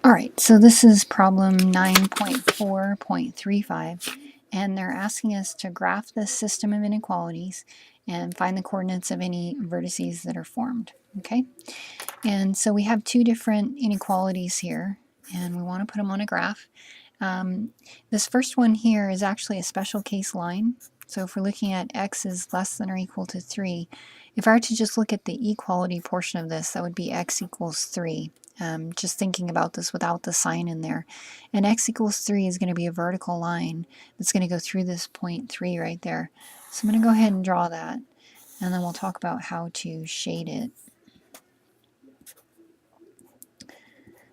All right, so this is problem 9.4.35, and they're asking us to graph this system of inequalities and find the coordinates of any vertices that are formed, okay? And so we have two different inequalities here, and we want to put them on a graph. This first one here is actually a special case line. So if we're looking at x is less than or equal to 3, if I were to just look at the equality portion of this, that would be x equals 3. Just thinking about this without the sign in there. And x equals 3 is going to be a vertical line that's going to go through this point 3 right there. So I'm going to go ahead and draw that, and then we'll talk about how to shade it.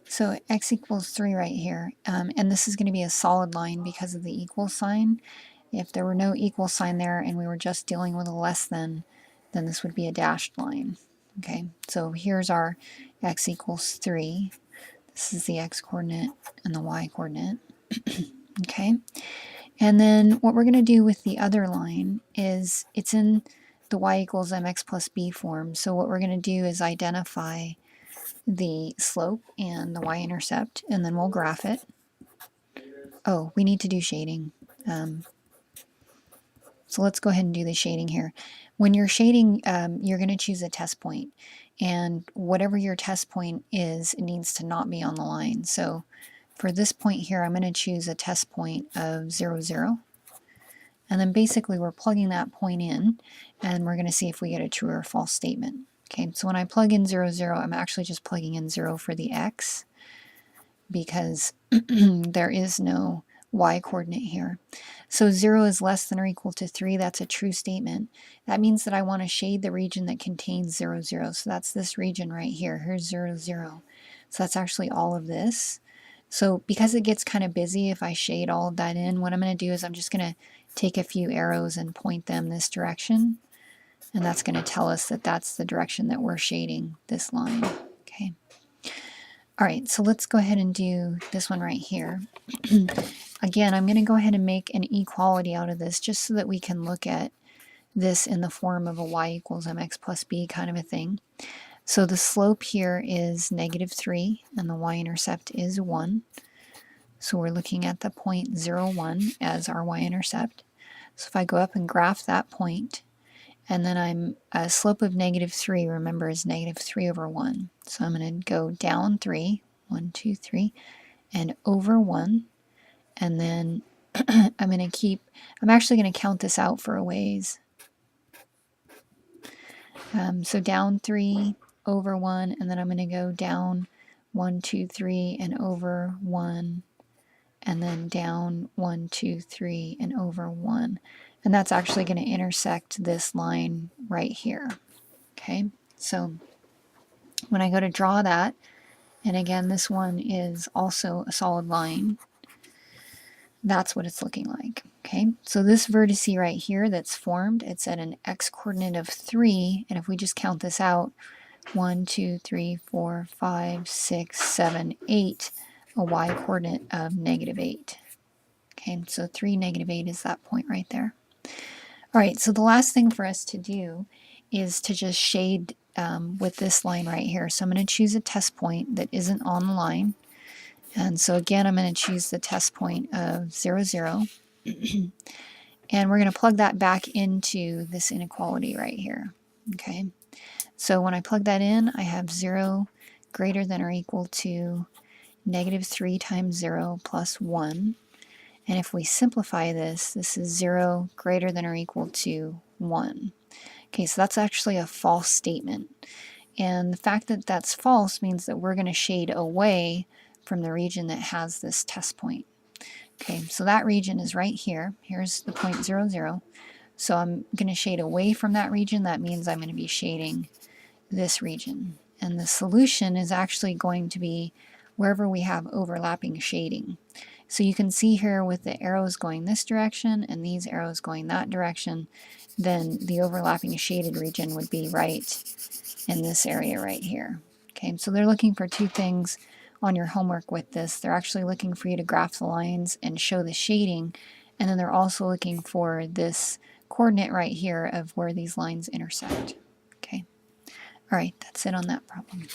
So x equals 3 right here, and this is going to be a solid line because of the equal sign. If there were no equal sign there and we were just dealing with a less than, then this would be a dashed line. Okay, so here's our x equals 3. This is the x-coordinate and the y-coordinate. Okay, and then what we're going to do with the other line is it's in the y equals mx plus b form. So what we're going to do is identify the slope and the y-intercept, and then we'll graph it. Oh, we need to do shading. So let's go ahead and do the shading here. When you're shading, you're going to choose a test point. And whatever your test point is, it needs to not be on the line. So for this point here, I'm going to choose a test point of 0, 0. And then basically we're plugging that point in, and we're going to see if we get a true or false statement. Okay, so when I plug in 0, 0, I'm actually just plugging in 0 for the x, because there is no y-coordinate here. So 0 is less than or equal to 3, that's a true statement. That means that I want to shade the region that contains 0, 0. So that's this region right here. Here's 0, 0. So that's actually all of this. So because it gets kind of busy if I shade all of that in, what I'm going to do is I'm just going to take a few arrows and point them this direction. And that's going to tell us that that's the direction that we're shading this line. Okay. All right, so let's go ahead and do this one right here. Again, I'm going to go ahead and make an equality out of this just so that we can look at this in the form of a y equals mx plus b kind of a thing. So the slope here is -3 and the y-intercept is 1. So we're looking at the point 0, 1 as our y-intercept. So if I go up and graph that point, and then I'm a slope of -3, remember, is -3 over 1. So I'm going to go down 3, 1, 2, 3, and over 1. And then I'm actually going to count this out for a ways. So down 3, over 1, and then I'm going to go down 1, 2, 3, and over 1, and then down 1, 2, 3, and over 1. And that's actually going to intersect this line right here. Okay, so when I go to draw that, and again, this one is also a solid line, that's what it's looking like. Okay, so this vertice right here that's formed, it's at an x-coordinate of 3, and if we just count this out, 1, 2, 3, 4, 5, 6, 7, 8, a y-coordinate of -8. Okay, so 3, -8 is that point right there. All right, so the last thing for us to do is to just shade with this line right here. So I'm going to choose a test point that isn't on the line. And so again, I'm going to choose the test point of 0, 0. And we're going to plug that back into this inequality right here. Okay, so when I plug that in, I have 0 greater than or equal to -3 times 0 plus 1. And if we simplify this, this is 0 greater than or equal to 1. Okay, so that's actually a false statement. And the fact that that's false means that we're going to shade away from the region that has this test point. Okay, so that region is right here. Here's the point 0, 0. So I'm going to shade away from that region. That means I'm going to be shading this region. And the solution is actually going to be wherever we have overlapping shading. So you can see here with the arrows going this direction and these arrows going that direction, then the overlapping shaded region would be right in this area right here. Okay, so they're looking for two things on your homework with this. They're actually looking for you to graph the lines and show the shading, and then they're also looking for this coordinate right here of where these lines intersect. Okay, all right, that's it on that problem.